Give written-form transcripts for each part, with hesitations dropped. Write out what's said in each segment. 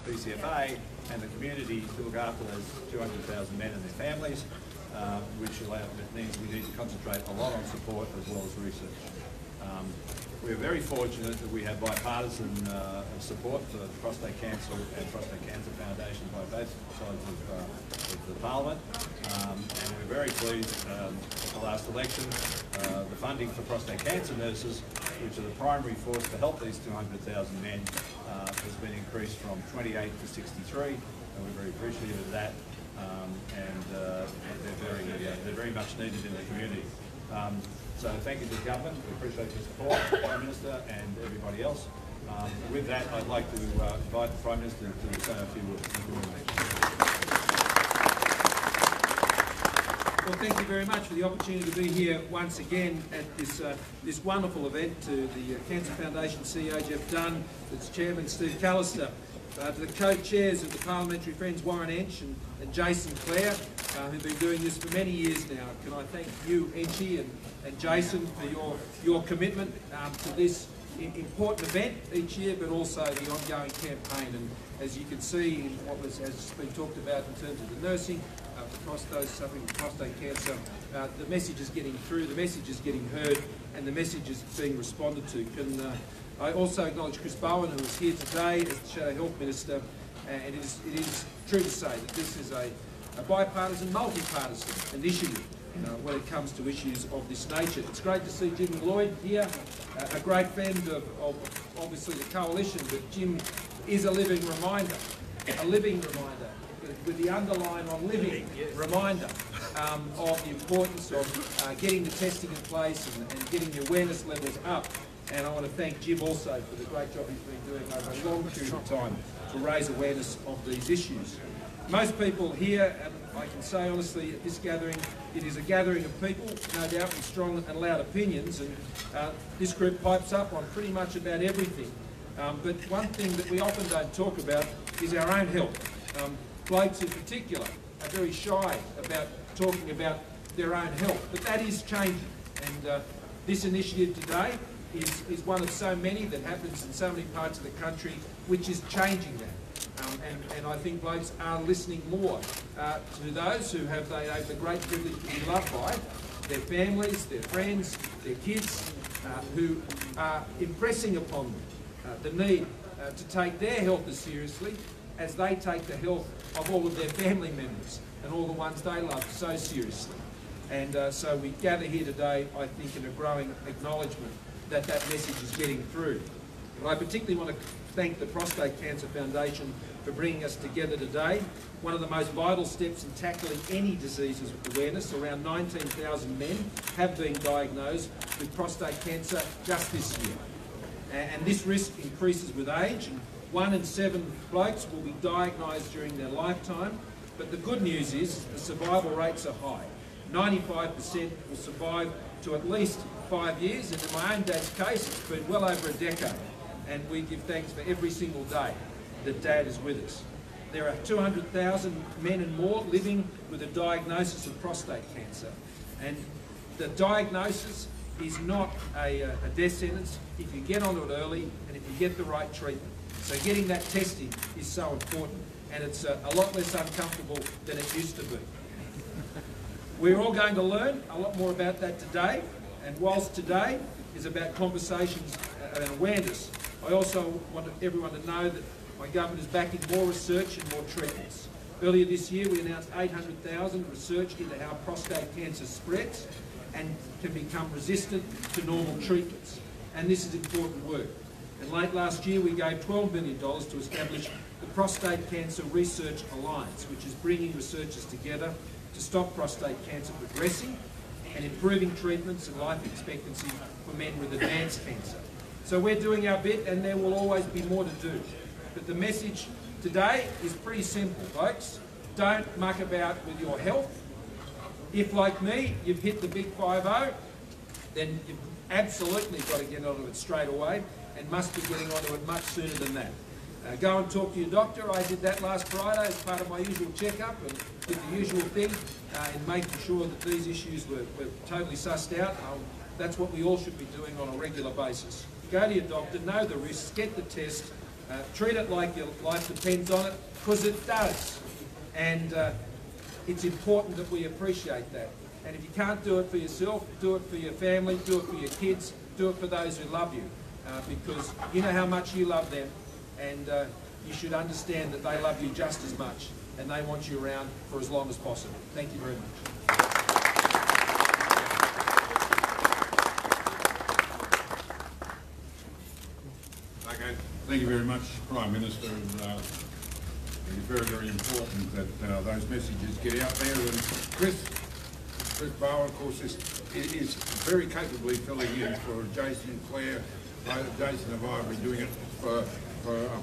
PCFA and the community to look after those 200,000 men and their families, which means we need to concentrate a lot on support as well as research. We're very fortunate that we have bipartisan support for prostate cancer and prostate cancer foundation by both sides of the Parliament, and we're very pleased at the last election the funding for prostate cancer nurses, which are the primary force to help these 200,000 men, has been increased from 28 to 63, and we're very appreciative of that, and they're very much needed in the community. So thank you to the government. We appreciate your support, the Prime Minister and everybody else. With that, I'd like to invite the Prime Minister to say a few words. Well, thank you very much for the opportunity to be here once again at this wonderful event, to the Cancer Foundation CEO Jeff Dunn, its Chairman Steve Callister, to the co-chairs of the Parliamentary Friends Warren Ench and Jason Clare, who've been doing this for many years now. Can I thank you, Enchy, and Jason, for your commitment to this important event each year, but also the ongoing campaign. And as you can see in what has been talked about in terms of the nursing, for those suffering with prostate cancer, the message is getting through, the message is getting heard, and the message is being responded to. I also acknowledge Chris Bowen, who is here today as the Shadow Health Minister, and it is true to say that this is a bipartisan, multi-partisan initiative when it comes to issues of this nature. It's great to see Jim Lloyd here, a great friend of obviously the coalition, but Jim is a living reminder, with the underline on living reminder of the importance of getting the testing in place and getting the awareness levels up. And I want to thank Jim also for the great job he's been doing over a long period of time to raise awareness of these issues. Most people here, and I can say honestly at this gathering, it is a gathering of people, no doubt, with strong and loud opinions, and this group pipes up on pretty much about everything. But one thing that we often don't talk about is our own health. Blokes in particular are very shy about talking about their own health, but that is changing, and this initiative today is one of so many that happens in so many parts of the country, which is changing that. And I think blokes are listening more to those who have the great privilege to be loved by their families, their friends, their kids, who are impressing upon them the need to take their health as seriously as they take the health of all of their family members and all the ones they love so seriously. And so we gather here today, I think, in a growing acknowledgement that that message is getting through. And I particularly want to thank the Prostate Cancer Foundation for bringing us together today. One of the most vital steps in tackling any diseases with awareness. Around 19,000 men have been diagnosed with prostate cancer just this year. And this risk increases with age, and 1 in 7 blokes will be diagnosed during their lifetime. But the good news is the survival rates are high. 95% will survive to at least 5 years, and in my own dad's case, it's been well over a decade. And we give thanks for every single day that Dad is with us. There are 200,000 men and more living with a diagnosis of prostate cancer. And the diagnosis is not a death sentence if you get onto it early and if you get the right treatment. So getting that testing is so important, and it's a lot less uncomfortable than it used to be. We're all going to learn a lot more about that today, and whilst today is about conversations and awareness, I also want everyone to know that my government is backing more research and more treatments. Earlier this year we announced 800,000 research into how prostate cancer spreads and can become resistant to normal treatments. And this is important work. And late last year we gave $12 million to establish the Prostate Cancer Research Alliance, which is bringing researchers together to stop prostate cancer progressing and improving treatments and life expectancy for men with advanced cancer. So we're doing our bit, and there will always be more to do. But the message today is pretty simple, folks. Don't muck about with your health. If, like me, you've hit the big 5-0, then you've absolutely got to get onto it straight away, and must be getting onto it much sooner than that. Go and talk to your doctor. I did that last Friday as part of my usual checkup, and did the usual thing in making sure that these issues were totally sussed out. That's what we all should be doing on a regular basis. Go to your doctor, know the risks, get the test, Treat it like your life depends on it, because it does. And it's important that we appreciate that. And if you can't do it for yourself, do it for your family, do it for your kids, do it for those who love you, because you know how much you love them, and you should understand that they love you just as much, and they want you around for as long as possible. Thank you very much. Okay, thank you very much, Prime Minister. It's very, very important that those messages get out there. And Chris Bowen, of course, is very capably filling in for Jason, Claire. Jason and I have been doing it for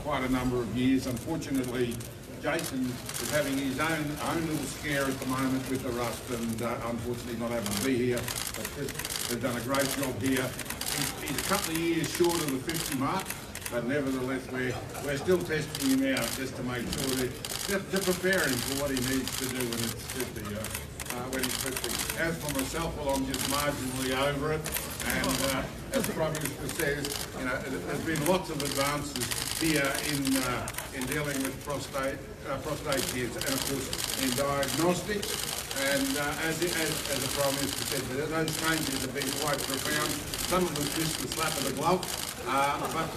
quite a number of years. Unfortunately, Jason is having his own little scare at the moment with the rust, and unfortunately not able to be here. But Chris has done a great job here. He's a couple of years short of the 50 mark, but nevertheless we're still testing him out just to make sure to prepare him for what he needs to do when it's 50. When he's 50. As for myself, well, I'm just marginally over it, and as the Prime Minister says, you know, there's been lots of advances here in dealing with prostate cancer, and of course in diagnostics. And as the Prime Minister said, those changes have been quite profound. Some of them just the slap of the glove, but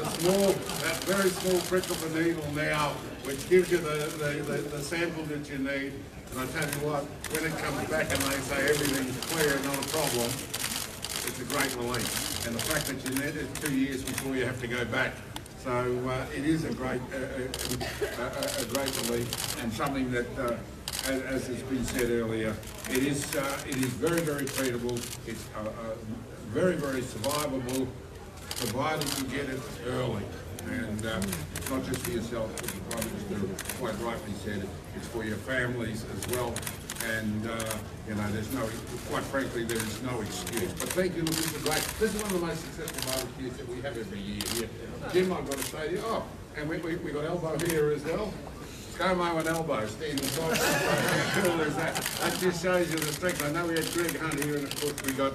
that very small prick of a needle now, which gives you the sample that you need. And I tell you what, when it comes back and they say everything's clear, not a problem, it's a great relief. And the fact that you need it 2 years before you have to go back. So it is a great relief, and something that, as has been said earlier, it is very, very treatable. It's very, very survivable, provided you get it early. And not just for yourself, but the Prime Minister quite rightly said, it's for your families as well. And you know, quite frankly, there is no excuse. But thank you, look, this is great. This is one of the most successful barbecues that we have every year here. Jim, I've got to say to you, and we got Elbow here as well. ScoMo and Elbow standing side. How cool is that? That just shows you the strength. I know we had Greg Hunt here, and of course we got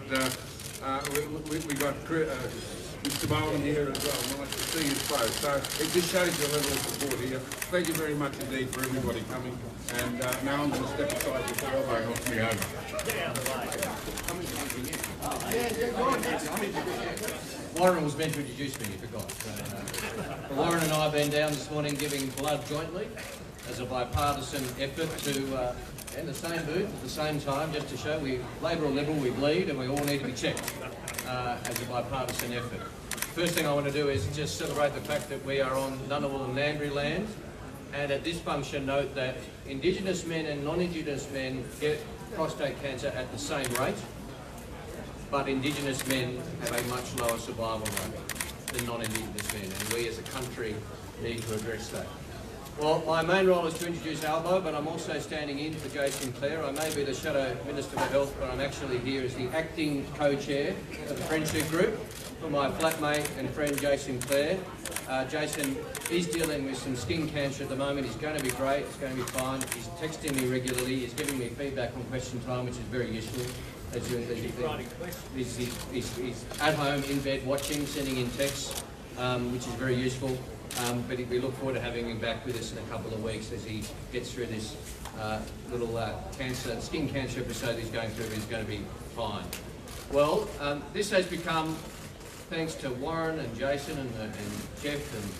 Mr. Bowen here as well. Nice to see you both. So it just shows you a level of support here. Thank you very much indeed for everybody coming. And now I'm going to step aside before Elbow knocks me over. Warren was meant to introduce me, you forgot. So, Warren and I have been down this morning giving blood jointly as a bipartisan effort to, in the same booth at the same time, just to show we Labor or Liberal, we bleed, and we all need to be checked as a bipartisan effort. First thing I want to do is just celebrate the fact that we are on Ngunnawal and Ngambri land, and at this function note that Indigenous men and non-Indigenous men get prostate cancer at the same rate, but Indigenous men have a much lower survival rate than non-Indigenous men, and we as a country need to address that. Well, my main role is to introduce Albo, but I'm also standing in for Jason Clare. I may be the Shadow Minister for Health, but I'm actually here as the acting co-chair of the Friendship Group for my flatmate and friend Jason Clare. Jason is dealing with some skin cancer at the moment. He's going to be great, he's going to be fine. He's texting me regularly, he's giving me feedback on question time, which is very useful. As you think. He's at home, in bed, watching, sending in texts, which is very useful. But we look forward to having him back with us in a couple of weeks as he gets through this little skin cancer episode he's going through. He's going to be fine. Well, this has become, thanks to Warren and Jason and Jeff and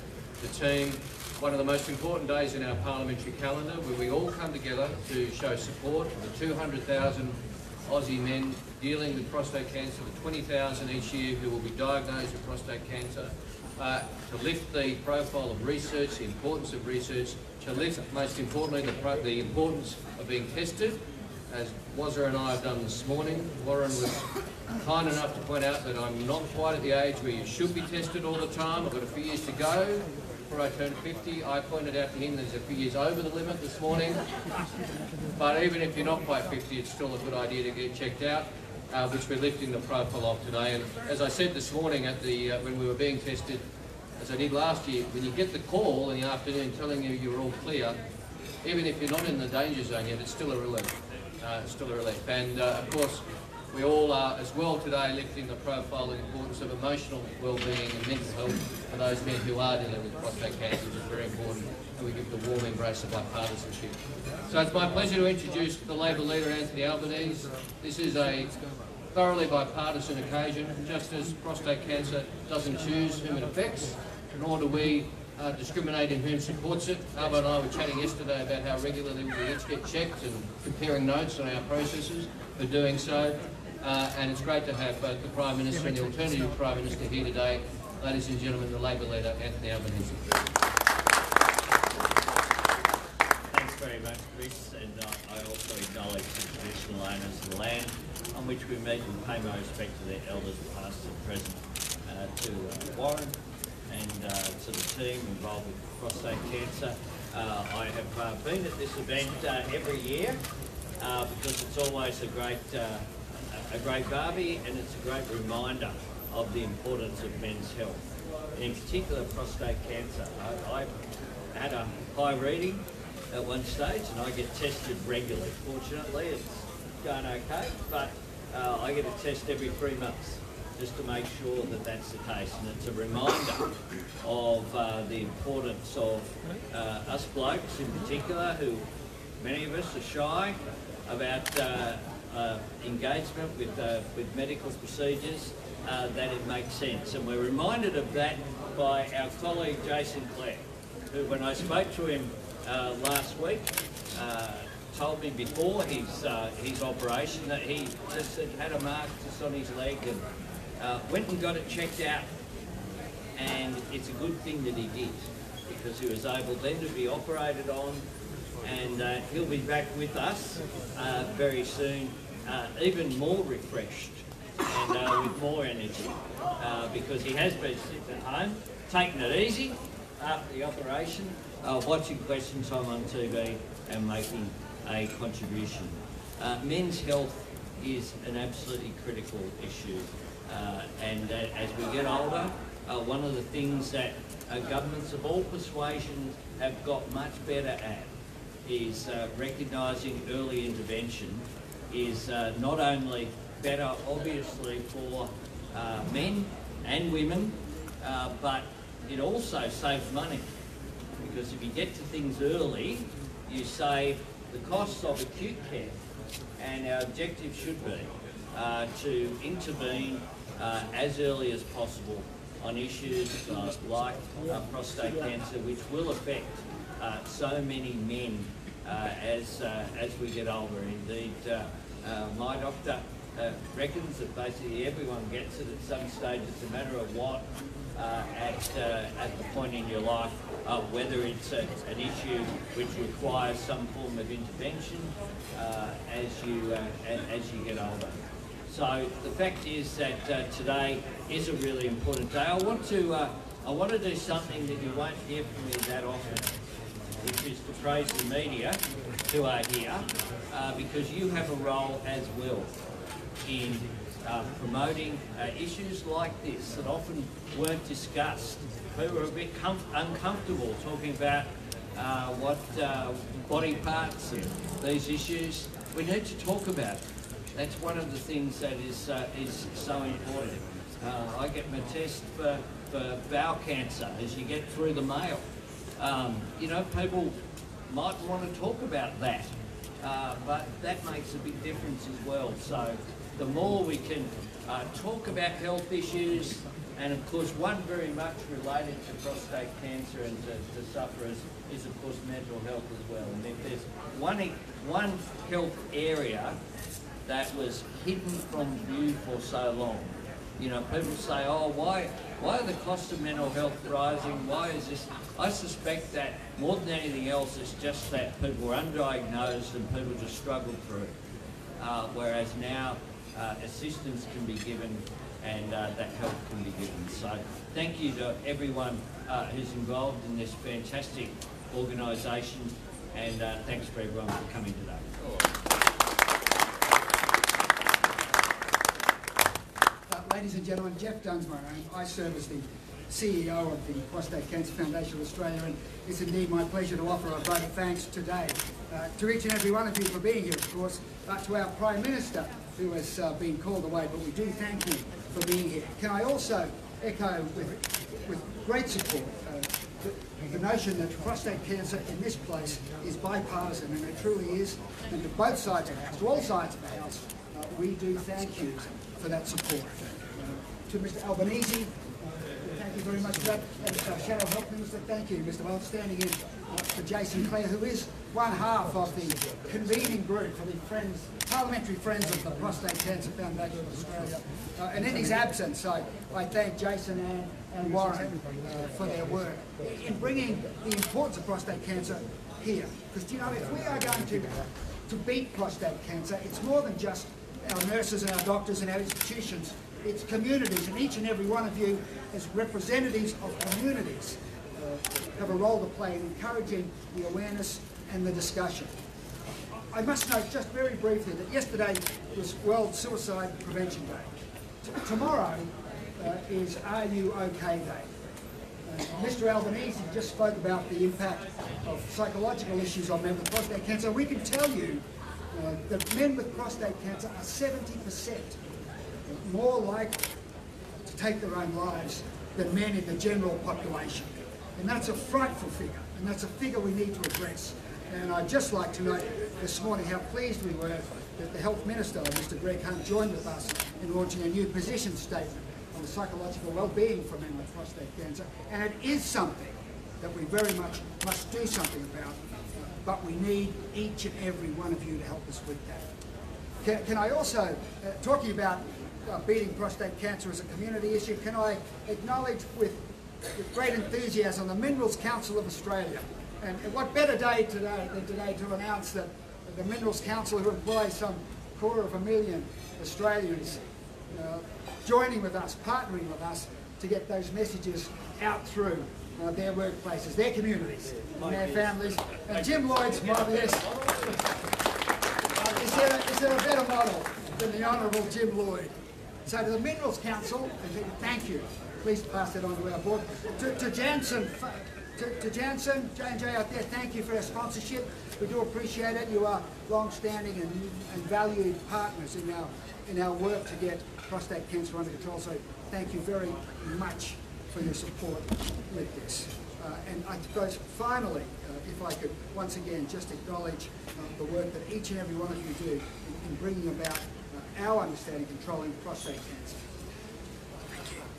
the team, one of the most important days in our parliamentary calendar, where we all come together to show support for the 200,000 Aussie men dealing with prostate cancer, the 20,000 each year who will be diagnosed with prostate cancer, to lift the profile of research, the importance of research, to lift, most importantly, the importance of being tested, as Wazza and I have done this morning. Warren was kind enough to point out that I'm not quite at the age where you should be tested all the time. I've got a few years to go before I turn 50. I pointed out to him there's a few years over the limit this morning. But even if you're not quite 50, it's still a good idea to get checked out, which we're lifting the profile of today. And as I said this morning at the when we were being tested, as I did last year, when you get the call in the afternoon telling you you're all clear, even if you're not in the danger zone yet, it's still a relief. It's still a relief. And of course, we all are as well today lifting the profile and importance of emotional well-being and mental health for those men who are dealing with prostate cancer, which is very important, and we give the warm embrace of bipartisanship. So it's my pleasure to introduce the Labor leader, Anthony Albanese. This is a thoroughly bipartisan occasion. Just as prostate cancer doesn't choose whom it affects, nor do we discriminate in whom supports it. Alba and I were chatting yesterday about how regularly we each get checked and comparing notes on our processes for doing so. And it's great to have both the Prime Minister and the alternative Prime Minister here today. Ladies and gentlemen, the Labor leader, Anthony Albanese. Thanks very much, Chris, and I also acknowledge the traditional owners of the land on which we meet and pay my respect to their elders, past and present, to Warren and to the team involved with prostate cancer. I have been at this event every year because it's always a great Barbie, and it's a great reminder of the importance of men's health, in particular prostate cancer. I had a high reading at one stage and I get tested regularly. Fortunately, it's going okay, but I get a test every 3 months just to make sure that that's the case. And it's a reminder of the importance of us blokes in particular, who many of us are shy about engagement with medical procedures, that it makes sense. And we're reminded of that by our colleague Jason Clare, who, when I spoke to him last week, told me before his operation that he just had a mark just on his leg and went and got it checked out. And it's a good thing that he did, because he was able then to be operated on, and he'll be back with us very soon, even more refreshed and with more energy, because he has been sitting at home, taking it easy after the operation, watching Question Time on TV and making a contribution. Men's health is an absolutely critical issue, and as we get older, one of the things that governments of all persuasions have got much better at is recognising early intervention is not only better, obviously, for men and women, but it also saves money, because if you get to things early, you save the costs of acute care, and our objective should be to intervene as early as possible on issues like prostate cancer, which will affect so many men as we get older. Indeed, my doctor reckons that basically everyone gets it at some stage. It's a matter of what at the point in your life, whether it's an issue which requires some form of intervention as you get older. So the fact is that today is a really important day. I want to do something that you won't hear from me that often, which is to praise the media who are here, because you have a role as well in promoting issues like this that often weren't discussed. People are a bit uncomfortable talking about what body parts and these issues. We need to talk about it. That's one of the things that is so important. I get my test for bowel cancer as you get through the mail. You know, people might want to talk about that, but that makes a big difference as well. So the more we can talk about health issues, and of course one very much related to prostate cancer and to sufferers is of course mental health as well. And if there's one health area that was hidden from view for so long, you know, people say, oh, why are the costs of mental health rising? Why is this? I suspect that more than anything else, it's just that people were undiagnosed and people just struggled through. Whereas now assistance can be given and that help can be given. So thank you to everyone who's involved in this fantastic organisation, and thanks for everyone for coming today. Ladies and gentlemen, Jeff Dunsmore. I serve as the CEO of the Prostate Cancer Foundation of Australia, and it's indeed my pleasure to offer a vote of thanks today to each and every one of you for being here, of course, to our Prime Minister, who has been called away, but we do thank him for being here. Can I also echo with great support the notion that prostate cancer in this place is bipartisan, and it truly is. And to both sides of the House, to all sides of the House, we do thank you for that support. To Mr Albanese, thank you very much for that. And Shadow Health Minister, thank you, Mr Wells, standing in for Jason Clare, who is one half of the convening group for the Parliamentary Friends of the Prostate Cancer Foundation of Australia. And in his absence, I thank Jason and Warren for their work in bringing the importance of prostate cancer here. Because, you know, if we are going to beat prostate cancer, it's more than just our nurses and our doctors and our institutions. It's communities, and each and every one of you as representatives of communities have a role to play in encouraging the awareness and the discussion. I must note just very briefly that yesterday was World Suicide Prevention Day. Tomorrow is Are You OK Day. Mr Albanese just spoke about the impact of psychological issues on men with prostate cancer. We can tell you that men with prostate cancer are 70% more likely to take their own lives than men in the general population. And that's a frightful figure, and that's a figure we need to address. And I'd just like to note this morning how pleased we were that the Health Minister, Mr Greg Hunt, joined with us in launching a new position statement on the psychological well-being for men with prostate cancer. And it is something that we very much must do something about, but we need each and every one of you to help us with that. Can I also, talking about beating prostate cancer as a community issue, can I acknowledge with great enthusiasm the Minerals Council of Australia. And what better day than today to announce that the Minerals Council, who employs some 250,000 Australians, joining with us, partnering with us to get those messages out through their workplaces, their communities, and their families. And Jim Lloyd's model, yes. Is there a better model than the Honourable Jim Lloyd? So to the Minerals Council, thank you. Please pass that on to our board. To Janssen, J&J out there, thank you for our sponsorship. We do appreciate it. You are long-standing and valued partners in our work to get prostate cancer under control. So thank you very much for your support with this. And I suppose finally, if I could once again just acknowledge the work that each and every one of you do in bringing about our understanding controlling prostate cancer.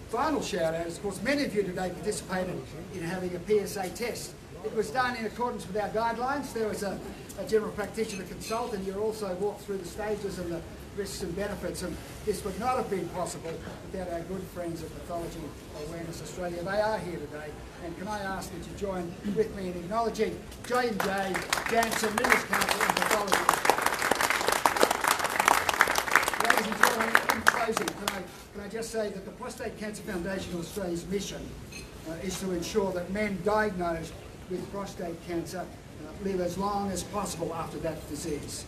Final shout out is, of course, many of you today participated in having a PSA test. It was done in accordance with our guidelines. There was a general practitioner consult, and you also walked through the stages and the risks and benefits, and this would not have been possible without our good friends at Pathology Awareness Australia. They are here today, and can I ask that you join with me in acknowledging J&J, Janssen, Minerals Council and Pathology. Ladies and gentlemen, in closing, can I just say that the Prostate Cancer Foundation of Australia's mission is to ensure that men diagnosed with prostate cancer live as long as possible after that disease.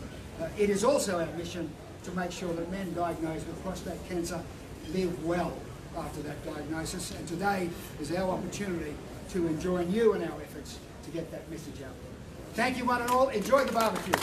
It is also our mission to make sure that men diagnosed with prostate cancer live well after that diagnosis, and today is our opportunity to join you in our efforts to get that message out. Thank you one and all. Enjoy the barbecue.